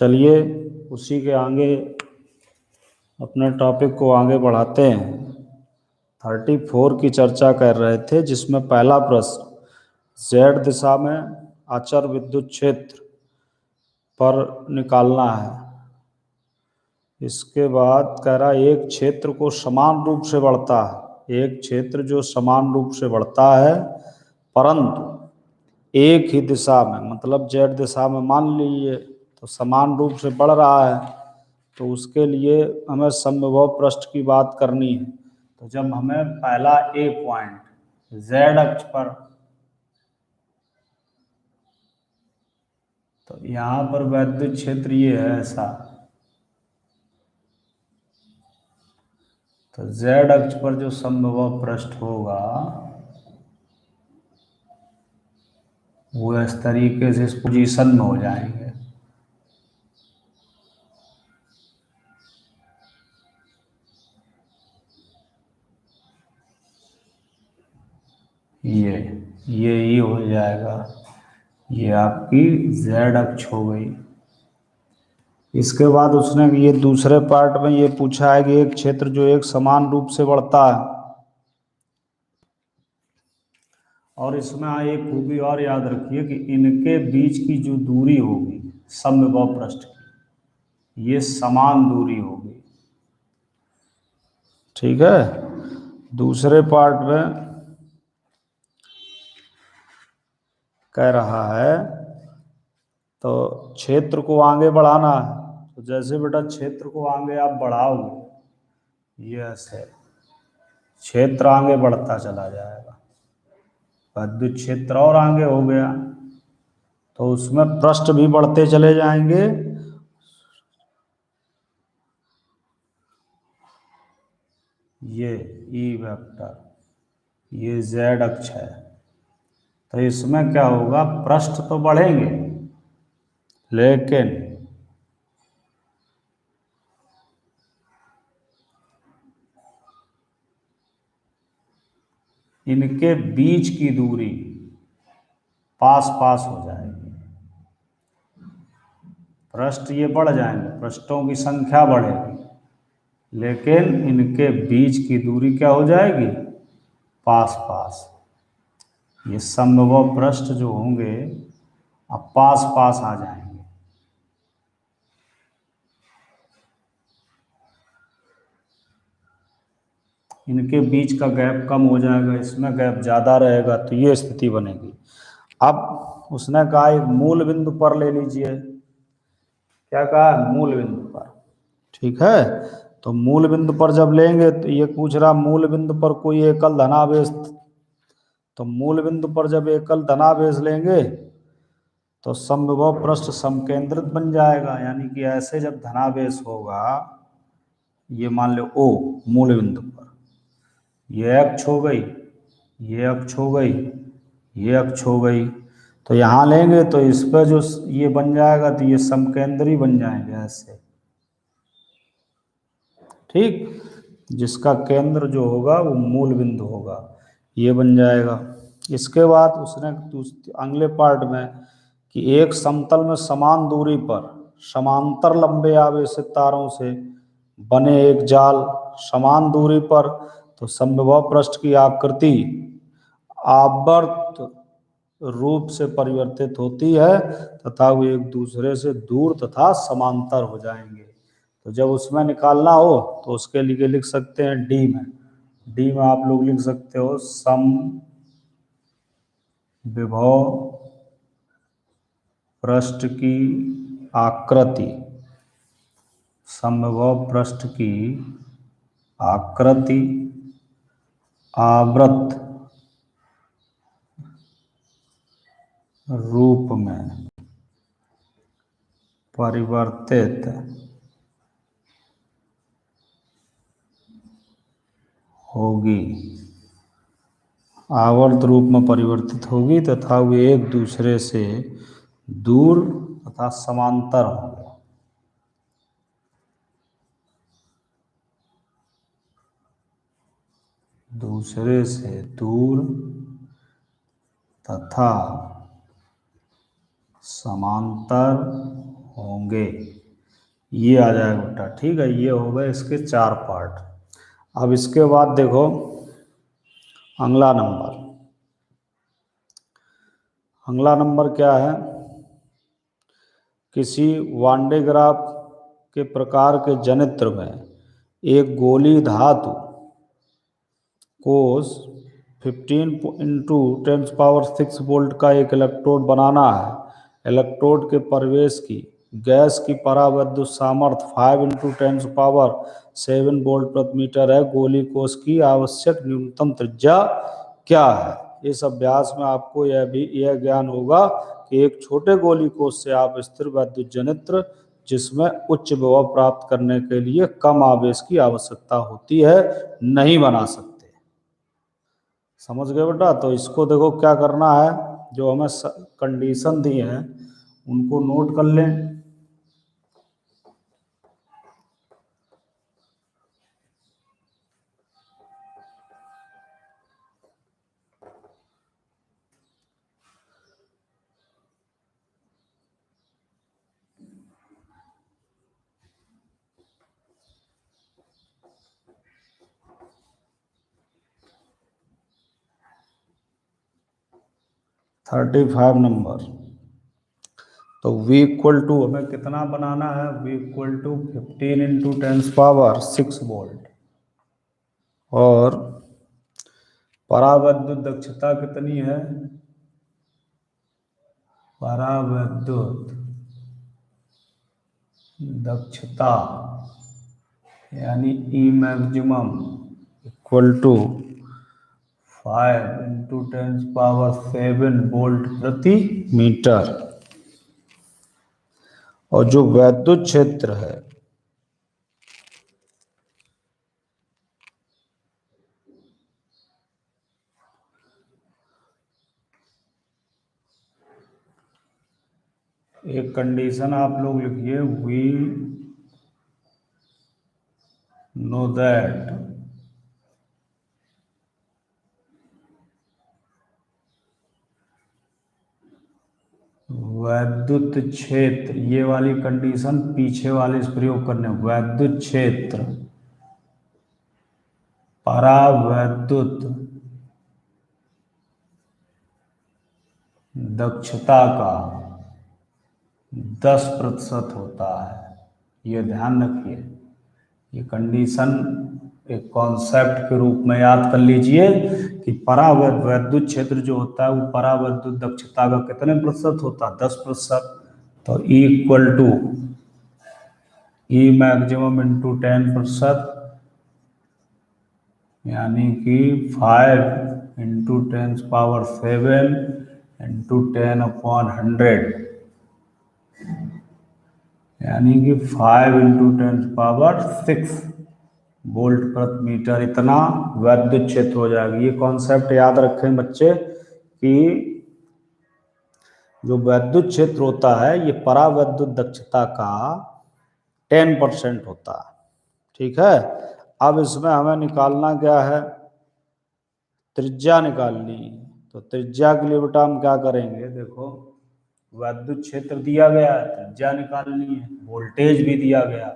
चलिए उसी के आगे अपने टॉपिक को आगे बढ़ाते हैं। 34 की चर्चा कर रहे थे, जिसमें पहला प्रश्न जेड दिशा में अचर विद्युत क्षेत्र पर निकालना है। इसके बाद कह रहा एक क्षेत्र को समान रूप से बढ़ता है, एक क्षेत्र जो समान रूप से बढ़ता है परंतु एक ही दिशा में, मतलब जेड दिशा में मान लीजिए, तो समान रूप से बढ़ रहा है, तो उसके लिए हमें समविभव पृष्ठ की बात करनी है। तो जब हमें पहला ए पॉइंट जेड अक्ष पर, तो यहाँ पर वैद्युत क्षेत्र ये है ऐसा, तो जेड अक्ष पर जो समविभव पृष्ठ होगा वो इस तरीके से इस पोजीशन में हो जाएंगे। ये हो जाएगा, ये आपकी जेड अक्ष हो गई। इसके बाद उसने ये दूसरे पार्ट में ये पूछा है कि एक क्षेत्र जो एक समान रूप से बढ़ता है, और इसमें एक खूबी और याद रखिए कि इनके बीच की जो दूरी होगी समविभव पृष्ठ की, ये समान दूरी होगी। ठीक है। दूसरे पार्ट में कह रहा है तो क्षेत्र को आगे बढ़ाना है, तो जैसे बेटा क्षेत्र को आगे आप बढ़ाओगे, ये ऐसे क्षेत्र आगे बढ़ता चला जाएगा, विद्युत क्षेत्र और आगे हो गया, तो उसमें पृष्ठ भी बढ़ते चले जाएंगे। ये ई वेक्टर, ये जेड अक्ष है, तो इसमें क्या होगा, पृष्ठ तो बढ़ेंगे लेकिन इनके बीच की दूरी पास पास हो जाएगी। पृष्ठ ये बढ़ जाएंगे, पृष्ठों की संख्या बढ़ेगी, लेकिन इनके बीच की दूरी क्या हो जाएगी, पास पास। ये समविभव पृष्ठ जो होंगे अब पास पास आ जाएंगे। इनके बीच का गैप कम हो जाएगा, इसमें गैप ज़्यादा रहेगा, तो ये स्थिति बनेगी। अब उसने कहा एक मूल बिंदु पर ले लीजिए। क्या कहा, मूल बिंदु पर। ठीक है, तो मूल बिंदु पर जब लेंगे तो ये पूछ रहा मूल बिंदु पर कोई एकल धनावेश, तो मूल बिंदु पर जब एकल धनावेश लेंगे तो समविभव पृष्ठ समकेंद्रित बन जाएगा, यानी कि ऐसे जब धनावेश होगा, ये मान लो ओ मूल बिंदु पर, ये अक्ष हो गई, ये अक्ष हो गई, ये अक्ष हो गई, तो यहाँ लेंगे तो इस पर जो ये बन जाएगा, तो ये समकेंद्री बन जाएंगे ऐसे। ठीक, जिसका केंद्र जो होगा वो मूल बिंदु होगा, ये बन जाएगा। इसके बाद उसने अगले पार्ट में कि एक समतल में समान दूरी पर समांतर लंबे आवेशित तारों से बने एक जाल समान दूरी पर, तो समविभव पृष्ठ की आकृति आवर्त रूप से परिवर्तित होती है तथा वो एक दूसरे से दूर तथा समांतर हो जाएंगे। तो जब उसमें निकालना हो तो उसके लिए लिख सकते हैं डी में, डी में आप लोग लिख सकते हो सम विभव पृष्ठ की आकृति, समविभव पृष्ठ की आकृति आवर्त रूप में परिवर्तित होगी, आवर्त रूप में परिवर्तित होगी तथा वे एक दूसरे से दूर तथा समांतर होंगे। दूसरे से दूर तथा समांतर होंगे। ये आ जाएगा बेटा, ठीक है। ये हो गए इसके 4 पार्ट। अब इसके बाद देखो अगला नंबर। अगला नंबर क्या है? किसी वांडेग्राफ के प्रकार के जनित्र में एक गोली धातु कोष 15 इंटू 10⁶ वोल्ट का एक इलेक्ट्रोड बनाना है। इलेक्ट्रोड के प्रवेश की गैस की परावैद्युत सामर्थ्य 5 इंटू 10⁷ वोल्ट प्रति मीटर है। गोली कोष की आवश्यक न्यूनतम त्रिज्या क्या है? इस अभ्यास में आपको यह ज्ञान होगा कि एक छोटे गोली कोष से आप स्थिर वैद्युत जनित्र जिसमें उच्च विभव प्राप्त करने के लिए कम आवेश की आवश्यकता होती है नहीं बना सकते। समझ गए बेटा? तो इसको देखो क्या करना है, जो हमें कंडीशन दी है उनको नोट कर लें। Thirty 35 number. तो V इक्वल टू हमें कितना बनाना है? V equal to 15 into 10⁶ volt. और परावैद्युत दक्षता कितनी है? परावैद्युत दक्षता यानी E maximum equal to 5 into 10⁷ volt प्रति मीटर। और जो वैद्युत क्षेत्र है एक कंडीशन आप लोग लिखिए, वी नो दैट वैद्युत क्षेत्र, ये वाली कंडीशन पीछे वाले से प्रयोग करने। वैद्युत क्षेत्र परावैद्युत दक्षता का 10% होता है। ये ध्यान रखिए, ये कंडीशन एक कॉन्सेप्ट के रूप में याद कर लीजिए कि परावैद्युत क्षेत्र जो होता है वो परावैद्युत दक्षता का कितने प्रतिशत होता है? 10%। तो E equal to E maximum into 10%, यानी कि 5 इंटू 10⁷ इंटू 10/100, यानी कि 5 इंटू 10⁶ वोल्ट प्रति मीटर, इतना वैद्युत क्षेत्र हो जाएगा। ये कॉन्सेप्ट याद रखें बच्चे कि जो वैद्युत क्षेत्र होता है ये परावैद्युत दक्षता का 10% होता है। ठीक है। अब इसमें हमें निकालना क्या है? त्रिज्या निकालनी। तो त्रिज्या के लिए बेटा हम क्या करेंगे? देखो वैद्युत क्षेत्र दिया गया है, त्रिज्या निकालनी है, वोल्टेज भी दिया गया।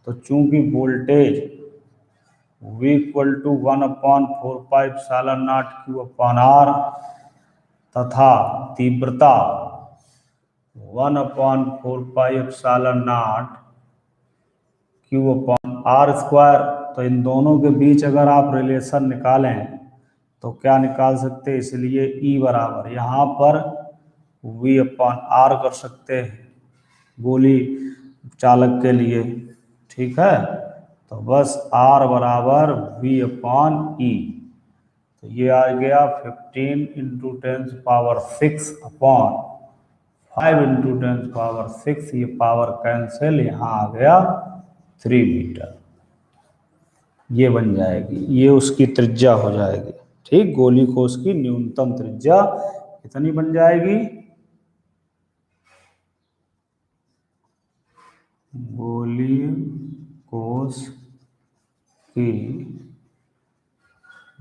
तो चूंकि voltage V equal to 1/4πε0 Q/R तथा तीव्रता 1/4πε0 Q/R²। तो इन दोनों के बीच अगर आप रिलेशन निकालें तो क्या निकाल सकते हैं? इसलिए E बराबर यहाँ पर V/R कर सकते हैं गोली चालक के लिए। ठीक है। तो बस R बराबर V/E। तो ये आ गया 15 इंटू 10⁶ अपॉन 5 इंटू 10⁶। ये पावर कैंसिल, यहाँ आ गया 3 मीटर। ये बन जाएगी, ये उसकी त्रिज्या हो जाएगी। ठीक, गोली कोष की न्यूनतम त्रिज्या कितनी बन जाएगी? गोली कोष की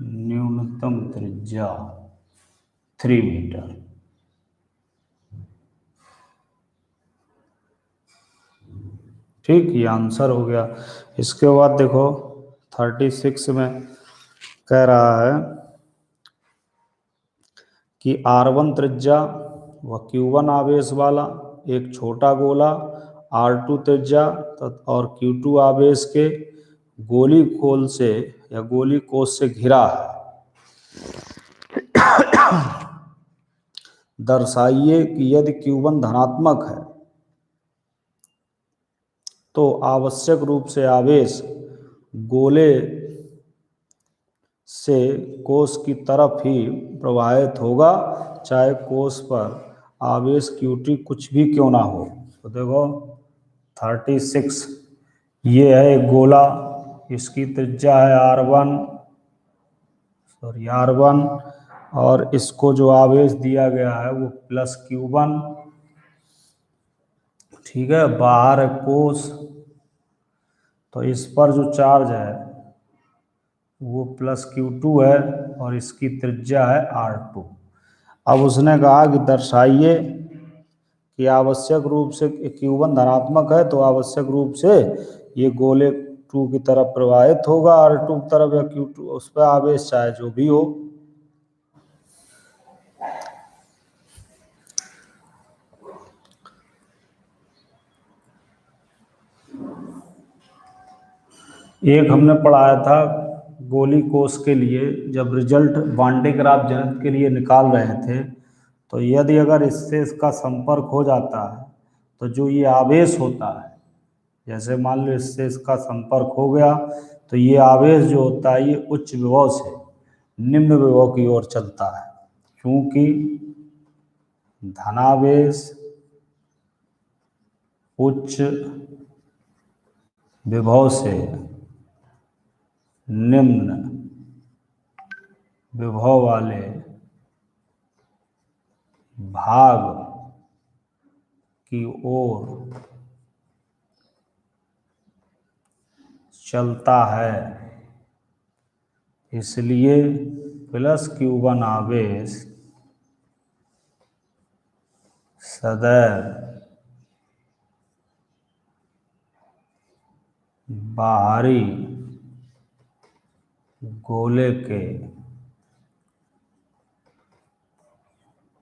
न्यूनतम त्रिज्या 3 मीटर। ठीक, ये आंसर हो गया। इसके बाद देखो 36 में कह रहा है कि R1 त्रिज्या व Q1 आवेश वाला एक छोटा गोला R2 त्रिज्या और Q2 आवेश के गोली खोल से या गोली कोष से घिरा है। दर्शाइए कि यदि Q1 धनात्मक है तो आवश्यक रूप से आवेश गोले से कोष की तरफ ही प्रवाहित होगा, चाहे कोष पर आवेश Q2 कुछ भी क्यों ना हो। तो देखो 36, ये है एक गोला, इसकी त्रिज्या है R1 और इसको जो आवेश दिया गया है वो प्लस Q1, ठीक है। बाहर है कोष, तो इस पर जो चार्ज है वो प्लस Q2 है और इसकी त्रिज्या है R2। अब उसने कहा कि दर्शाइए कि आवश्यक रूप से Q1 धनात्मक है तो आवश्यक रूप से ये गोले 2 की तरफ प्रवाहित होगा, R2 की तरफ या Q2 उस पर आवेश चाहे जो भी हो। एक हमने पढ़ाया था गोली कोष के लिए, जब रिजल्ट वान डे ग्राफ जनत के लिए निकाल रहे थे, तो यदि अगर इससे इसका संपर्क हो जाता है तो जो ये आवेश होता है, जैसे मान लो इससे इसका संपर्क हो गया तो ये आवेश जो होता है ये उच्च विभव से निम्न विभव की ओर चलता है, क्योंकि धनावेश उच्च विभव से निम्न विभव वाले भाग की ओर चलता है, इसलिए प्लस Q1 आवेश सदैव बाहरी गोले के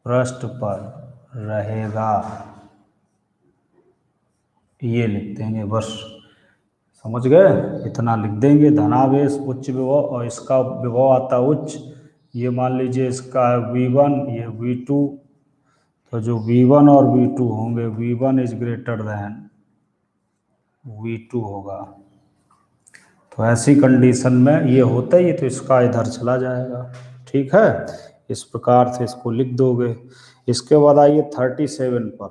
पृष्ठ पर रहेगा। ये लिख देंगे, बस समझ गए, इतना लिख देंगे। धनावेश उच्च विभव और इसका विभव आता उच्च, ये मान लीजिए इसका है V1, ये V2, तो जो V1 और V2 होंगे, V1 is greater than V2 होगा। तो ऐसी कंडीशन में ये होता ही, तो इसका इधर चला जाएगा, ठीक है। इस प्रकार से इसको लिख दोगे। इसके बाद आइए 37 पर।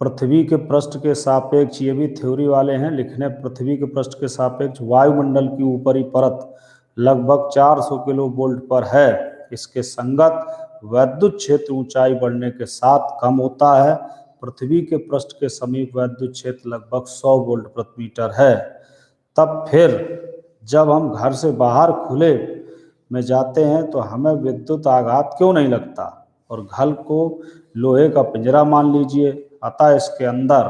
पृथ्वी के पृष्ठ के सापेक्ष, ये भी थ्योरी वाले हैं लिखने, पृथ्वी के पृष्ठ के सापेक्ष वायुमंडल की ऊपरी परत लगभग 400 किलोवोल्ट पर है। इसके संगत वैद्युत क्षेत्र ऊंचाई बढ़ने के साथ कम होता है। पृथ्वी के पृष्ठ के समीप वैद्युत क्षेत्र लगभग 100 वोल्ट प्रति मीटर है। तब फिर जब हम घर से बाहर खुले में जाते हैं तो हमें विद्युत आघात क्यों नहीं लगता, और घर को लोहे का पिंजरा मान लीजिए, अतः इसके अंदर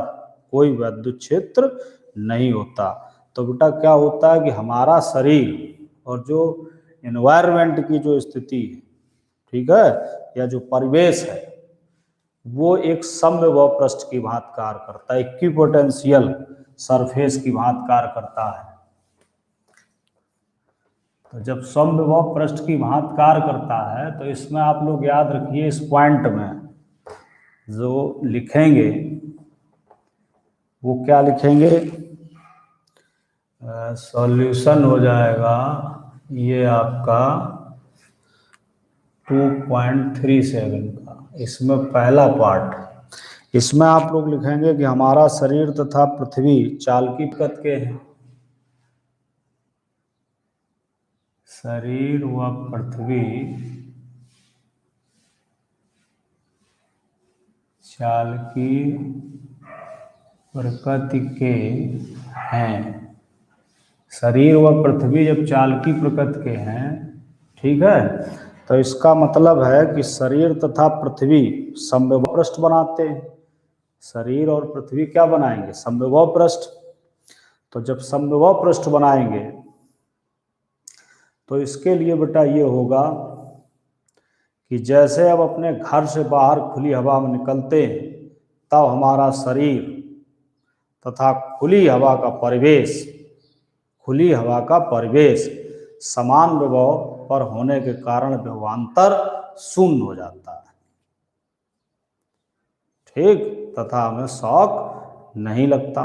कोई वैद्युत क्षेत्र नहीं होता। तो बेटा क्या होता है कि हमारा शरीर और जो एनवायरनमेंट की जो स्थिति है, ठीक है, या जो परिवेश है, वो एक समविभव पृष्ठ की भांति कार्य करता है, इक्विपोटेंशियल सरफेस की भांति कार्य करता है। तो जब समविभव पृष्ठ की भांति कार्य करता है तो इसमें आप लोग याद रखिए, इस पॉइंट में जो लिखेंगे वो क्या लिखेंगे, सॉल्यूशन हो जाएगा ये आपका 2.37 का। इसमें पहला पार्ट, इसमें आप लोग लिखेंगे कि हमारा शरीर तथा पृथ्वी चालकी प्रकृति के हैं। शरीर व पृथ्वी चालकी प्रकृति के हैं। शरीर व पृथ्वी जब चालकी प्रकृति के हैं, ठीक है, तो इसका मतलब है कि शरीर तथा पृथ्वी समविभव पृष्ठ बनाते हैं। शरीर और पृथ्वी क्या बनाएंगे? समविभव पृष्ठ। तो जब समविभव पृष्ठ बनाएंगे तो इसके लिए बेटा ये होगा कि जैसे अब अपने घर से बाहर खुली हवा में निकलते हैं तब हमारा शरीर तथा खुली हवा का परिवेश समान विभव पर होने के कारण विभवांतर शून्य हो जाता है, ठीक, तथा हमें शॉक नहीं लगता।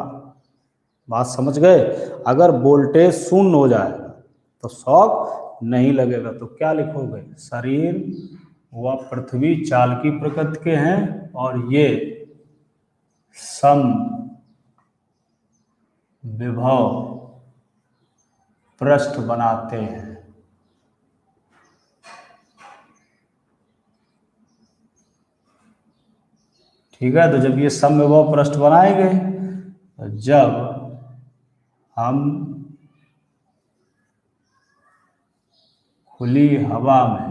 बात समझ गए? अगर वोल्टेज शून्य हो जाएगा तो शॉक नहीं लगेगा। तो क्या लिखोगे? शरीर व पृथ्वी चालकी प्रकृति के हैं और ये सम विभव पृष्ठ बनाते हैं। ठीक है, तो जब ये समविभव पृष्ठ बनाएंगे तो जब हम खुली हवा में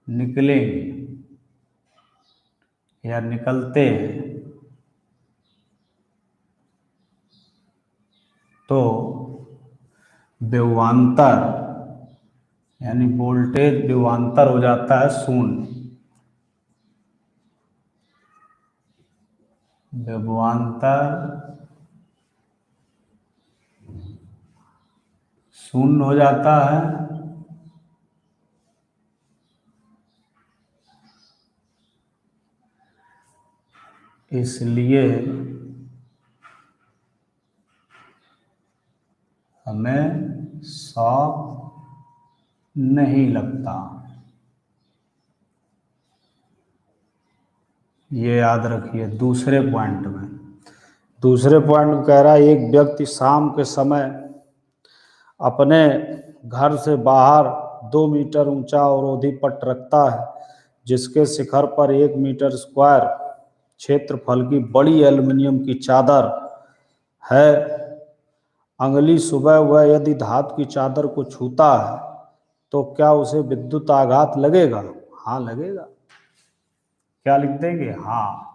निकलेंगे या निकलते हैं तो विभवांतर यानी वोल्टेज विभवांतर हो जाता है शून्य। विभवांतर शून्य हो जाता है इसलिए हमें शॉक नहीं लगता। ये याद रखिए। दूसरे पॉइंट में कह रहा है एक व्यक्ति शाम के समय अपने घर से बाहर 2 मीटर ऊंचा अवरोधी पट रखता है जिसके शिखर पर 1 मीटर स्क्वायर क्षेत्रफल की बड़ी एल्युमिनियम की चादर है। अगली सुबह वह यदि धातु की चादर को छूता है तो क्या उसे विद्युत आघात लगेगा? हाँ लगेगा। क्या लिख देंगे? हाँ।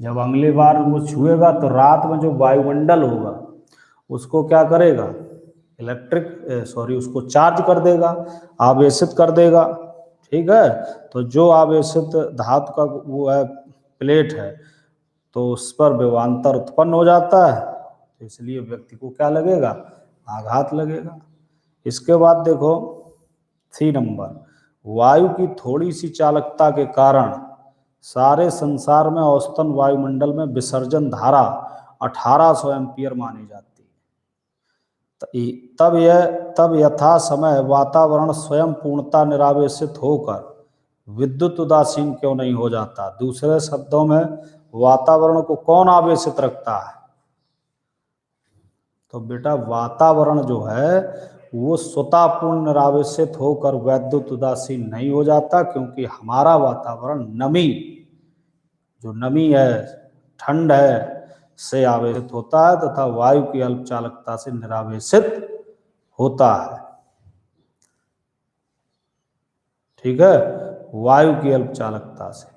जब अगली बार वो छुएगा तो रात में जो वायुमंडल होगा उसको क्या करेगा? उसको चार्ज कर देगा, आवेशित कर देगा। ठीक है, तो जो आवेशित धातु का वो है प्लेट है तो उस पर विभवांतर उत्पन्न हो जाता है, तो इसलिए व्यक्ति को क्या लगेगा? आघात लगेगा। इसके बाद देखो 3 नंबर, वायु की थोड़ी सी चालकता के कारण सारे संसार में औसतन वायुमंडल में विसर्जन धारा 1800 एम्पीयर मानी जाती है। तब यथा समय वातावरण स्वयं पूर्णता निरावेशित होकर विद्युत उदासीन क्यों नहीं हो जाता? दूसरे शब्दों में वातावरण को कौन आवेशित रखता है? तो बेटा वातावरण जो है वो स्वतः पूर्ण निरावेशित होकर वैद्युत उदासीन नहीं हो जाता, क्योंकि हमारा वातावरण नमी है, ठंड है से आवेशित होता है तथा वायु की अल्प चालकता से निरावेशित होता है। ठीक है, वायु की अल्प चालकता से।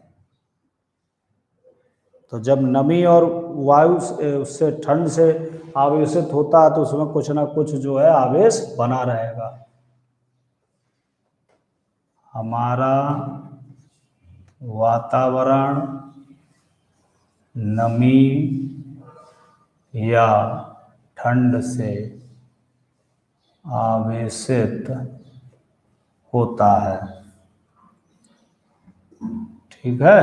तो जब नमी और वायु उससे ठंड से आवेशित होता है तो उसमें कुछ ना कुछ जो है आवेश बना रहेगा। हमारा वातावरण नमी या ठंड से आवेशित होता है। ठीक है,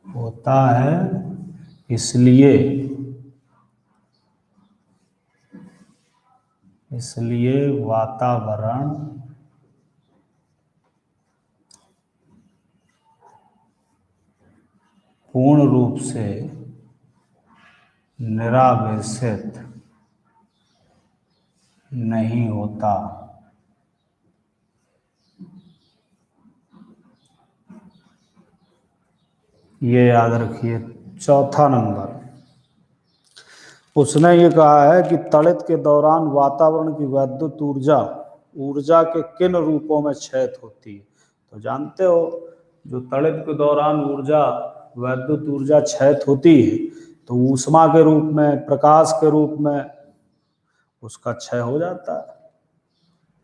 होता है, इसलिए वातावरण पूर्ण रूप से निरावेशित नहीं होता। ये याद रखिए। चौथा नंबर, उसने ये कहा है कि तड़ित के दौरान वातावरण की वैद्युत ऊर्जा के किन रूपों में क्षय होती है? तो जानते हो जो तड़ित के दौरान ऊर्जा, वैद्युत ऊर्जा क्षय होती है तो ऊष्मा के रूप में, प्रकाश के रूप में उसका क्षय हो जाता है।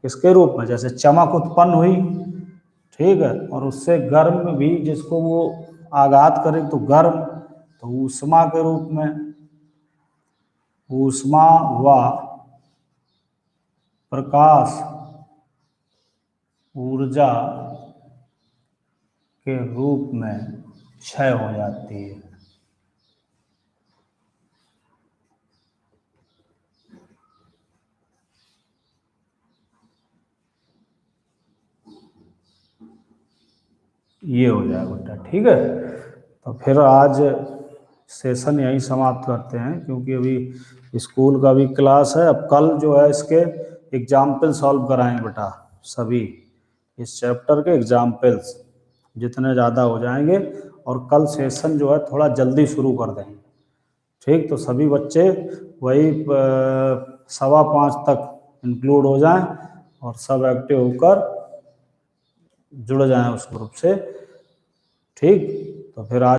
किसके रूप में? जैसे चमक उत्पन्न हुई, ठीक है, और उससे गर्म भी जिसको वो आघात करे तो गर्म, तो ऊष्मा के रूप में, ऊष्मा व प्रकाश ऊर्जा के रूप में क्षय हो जाती है। ये हो जाएगा बेटा, ठीक है। तो फिर आज सेशन यहीं समाप्त करते हैं, क्योंकि अभी स्कूल का भी क्लास है। अब कल जो है इसके एग्जाम्पल सॉल्व कराएं बेटा, सभी इस चैप्टर के एग्जाम्पल्स जितने ज़्यादा हो जाएंगे, और कल सेशन जो है थोड़ा जल्दी शुरू कर देंगे, ठीक। तो सभी बच्चे वही 5:15 तक इंक्लूड हो जाएं और सब एक्टिव होकर जुड़ जाएं उस ग्रुप से, ठीक। तो फिर आज